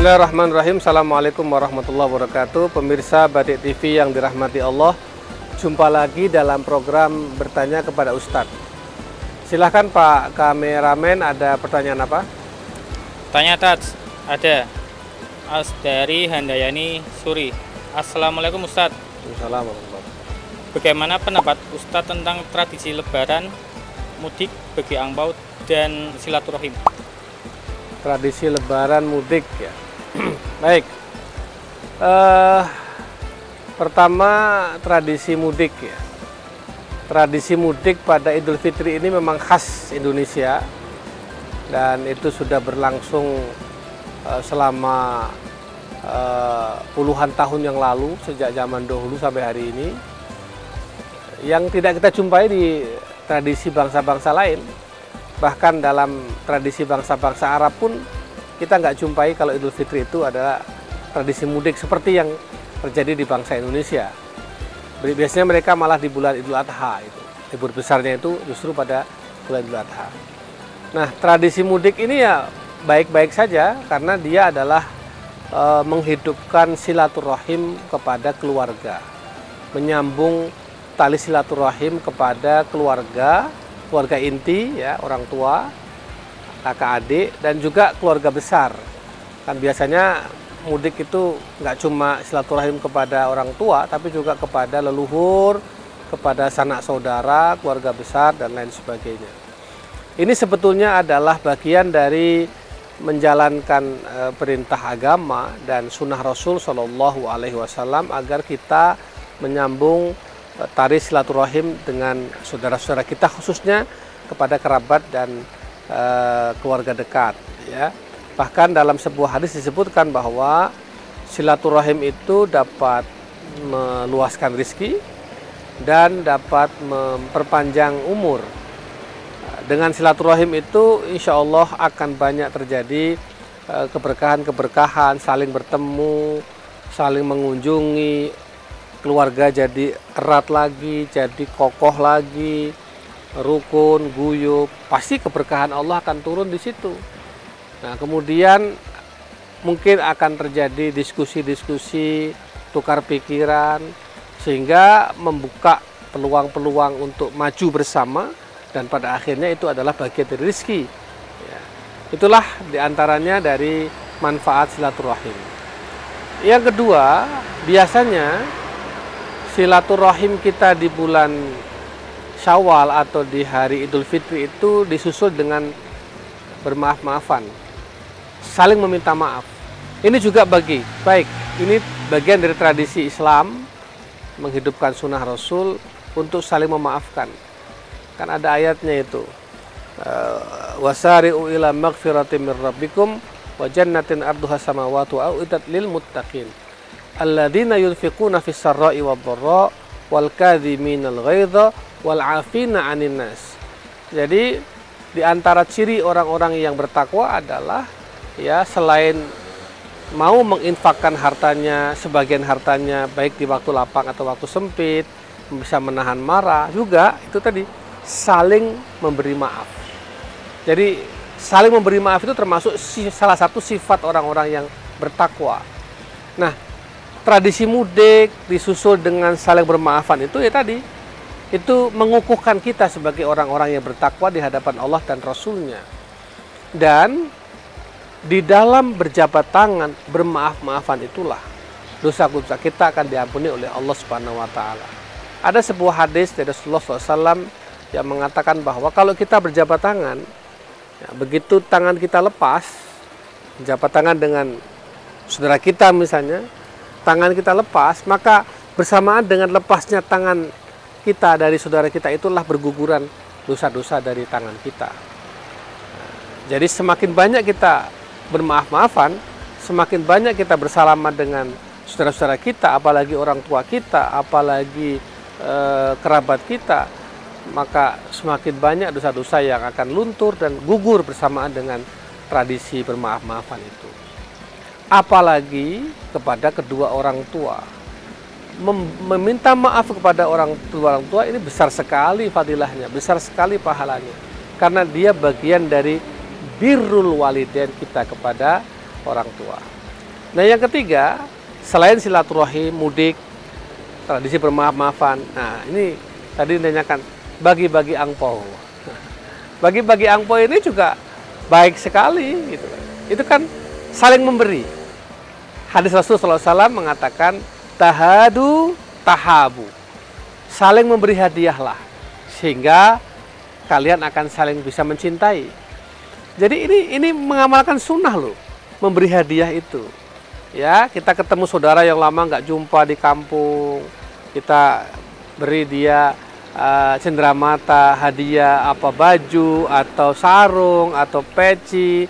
Bismillahirrahmanirrahim. Assalamualaikum warahmatullahi wabarakatuh. Pemirsa Batik TV yang dirahmati Allah, jumpa lagi dalam program Bertanya kepada Ustadz. Silahkan Pak kameramen, ada pertanyaan apa? Tanya Tats, ada dari Handayani Suri. Assalamualaikum Ustadz. Assalamualaikum. Bagaimana pendapat Ustadz tentang tradisi lebaran, mudik, bagi angpau, dan silaturahim? Tradisi lebaran mudik ya. Baik. Pertama, tradisi mudik ya. Tradisi mudik pada Idul Fitri ini memang khas Indonesia dan itu sudah berlangsung selama puluhan tahun yang lalu, sejak zaman dahulu sampai hari ini. Yang tidak kita jumpai di tradisi bangsa-bangsa lain. Bahkan dalam tradisi bangsa-bangsa Arab pun kita nggak jumpai kalau Idul Fitri itu adalah tradisi mudik seperti yang terjadi di bangsa Indonesia. Biasanya mereka malah di bulan Idul Adha itu. Libur besarnya itu justru pada bulan Idul Adha. Nah, tradisi mudik ini ya baik-baik saja karena dia adalah menghidupkan silaturahim kepada keluarga. Menyambung tali silaturahim kepada keluarga inti ya, orang tua, kakak adik, dan juga keluarga besar. Kan biasanya mudik itu nggak cuma silaturahim kepada orang tua, tapi juga kepada leluhur, kepada sanak saudara, keluarga besar, dan lain sebagainya. Ini sebetulnya adalah bagian dari menjalankan perintah agama dan sunnah Rasul Shallallahu Alaihi Wasallam agar kita menyambung tali silaturahim dengan saudara-saudara kita, khususnya kepada kerabat dan keluarga dekat ya. Bahkan dalam sebuah hadis disebutkan bahwa silaturahim itu dapat meluaskan rezeki dan dapat memperpanjang umur. Dengan silaturahim itu insya Allah akan banyak terjadi keberkahan-keberkahan, saling bertemu, saling mengunjungi, keluarga jadi erat lagi, jadi kokoh lagi, rukun, guyup, pasti keberkahan Allah akan turun di situ. Nah, kemudian mungkin akan terjadi diskusi-diskusi, tukar pikiran, sehingga membuka peluang-peluang untuk maju bersama, dan pada akhirnya itu adalah bagian dari rezeki. Ya. Itulah diantaranya dari manfaat silaturahim. Yang kedua, biasanya silaturahim kita di bulan Syawal atau di hari Idul Fitri itu disusul dengan bermaaf-maafan, saling meminta maaf. Ini juga ini bagian dari tradisi Islam, menghidupkan sunnah Rasul untuk saling memaafkan. Kan ada ayatnya itu, wasari'u ila magfiratin min rabbikum wa jannatin arduha samawati wal ardu lil muttaqin alladzina yunfiquna fis sarra'i wad dharra wal kadhiminal ghaidha wal 'afina 'anil nas. Jadi di antara ciri orang-orang yang bertakwa adalah ya, selain mau menginfakkan hartanya, sebagian hartanya baik di waktu lapang atau waktu sempit, bisa menahan marah, juga itu tadi saling memberi maaf. Jadi saling memberi maaf itu termasuk salah satu sifat orang-orang yang bertakwa. Nah, tradisi mudik disusul dengan saling bermaafan itu ya tadi, itu mengukuhkan kita sebagai orang-orang yang bertakwa di hadapan Allah dan Rasulnya. Dan di dalam berjabat tangan, bermaaf-maafan itulah dosa-dosa kita akan diampuni oleh Allah Subhanahu wa Ta'ala. Ada sebuah hadis dari Rasulullah SAW yang mengatakan bahwa kalau kita berjabat tangan, ya, begitu tangan kita lepas, berjabat tangan dengan saudara kita misalnya, tangan kita lepas, maka bersamaan dengan lepasnya tangan kita dari saudara kita, itulah berguguran dosa-dosa dari tangan kita. Nah, jadi semakin banyak kita bermaaf-maafan, semakin banyak kita bersalaman dengan saudara-saudara kita, apalagi orang tua kita, apalagi kerabat kita, maka semakin banyak dosa-dosa yang akan luntur dan gugur bersamaan dengan tradisi bermaaf-maafan itu. Apalagi kepada kedua orang tua. Meminta maaf kepada orang tua ini besar sekali fadilahnya, besar sekali pahalanya. Karena dia bagian dari birrul walidain kita kepada orang tua. Nah, yang ketiga, selain silaturahim, mudik, tradisi bermaaf-maafan. Nah, ini tadi ditanyakan bagi-bagi angpau. Bagi-bagi angpau ini juga baik sekali gitu. Itu kan saling memberi. Hadis Rasulullah SAW mengatakan tahadu tahabu. Saling memberi hadiahlah sehingga kalian akan saling bisa mencintai. Jadi ini mengamalkan sunnah loh, memberi hadiah itu. Ya, kita ketemu saudara yang lama nggak jumpa di kampung, kita beri dia cenderamata, hadiah apa baju atau sarung atau peci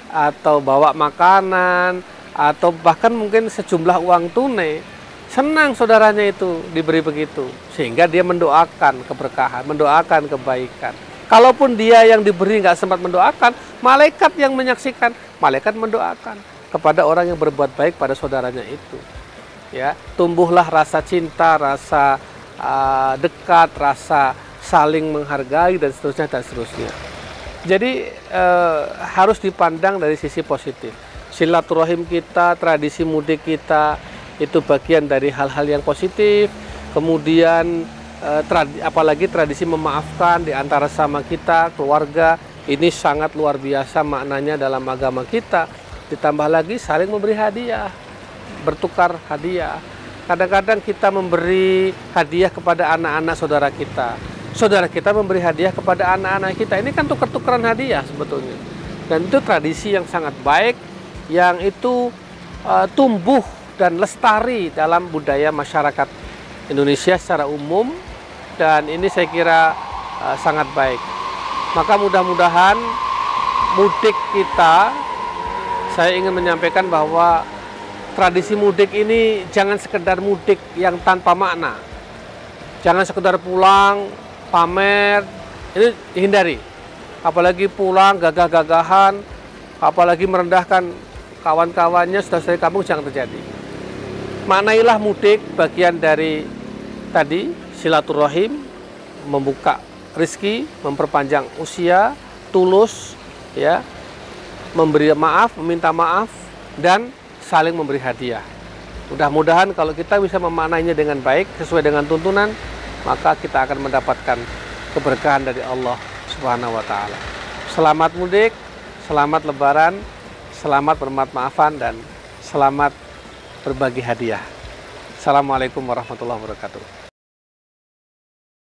atau bawa makanan atau bahkan mungkin sejumlah uang tunai. Senang saudaranya itu diberi begitu sehingga dia mendoakan keberkahan, mendoakan kebaikan. Kalaupun dia yang diberi nggak sempat mendoakan, malaikat yang menyaksikan, malaikat mendoakan kepada orang yang berbuat baik pada saudaranya itu. Ya, tumbuhlah rasa cinta, rasa dekat, rasa saling menghargai dan seterusnya. Jadi harus dipandang dari sisi positif. Silaturahim kita, tradisi mudik kita itu bagian dari hal-hal yang positif. Kemudian apalagi tradisi memaafkan di antara sama kita, keluarga, ini sangat luar biasa maknanya dalam agama kita. Ditambah lagi saling memberi hadiah, bertukar hadiah. Kadang-kadang kita memberi hadiah kepada anak-anak saudara kita. Saudara kita memberi hadiah kepada anak-anak kita. Ini kan tukar-tukaran hadiah sebetulnya. Dan itu tradisi yang sangat baik, yang itu tumbuh dan lestari dalam budaya masyarakat Indonesia secara umum. Dan ini saya kira sangat baik. Maka mudah-mudahan mudik kita, saya ingin menyampaikan bahwa tradisi mudik ini jangan sekedar mudik yang tanpa makna. Jangan sekedar pulang, pamer, ini dihindari. Apalagi pulang gagah-gagahan, apalagi merendahkan kawan-kawannya, saudara-saudara kampung, jangan terjadi. Maknailah mudik bagian dari tadi silaturahim, membuka rezeki, memperpanjang usia, tulus, ya, memberi maaf, meminta maaf, dan saling memberi hadiah. Mudah-mudahan kalau kita bisa memaknainya dengan baik, sesuai dengan tuntunan, maka kita akan mendapatkan keberkahan dari Allah Subhanahu wa Ta'ala. Selamat mudik, selamat lebaran, selamat bermaaf-maafan, dan selamat berbagi hadiah. Assalamualaikum warahmatullahi wabarakatuh.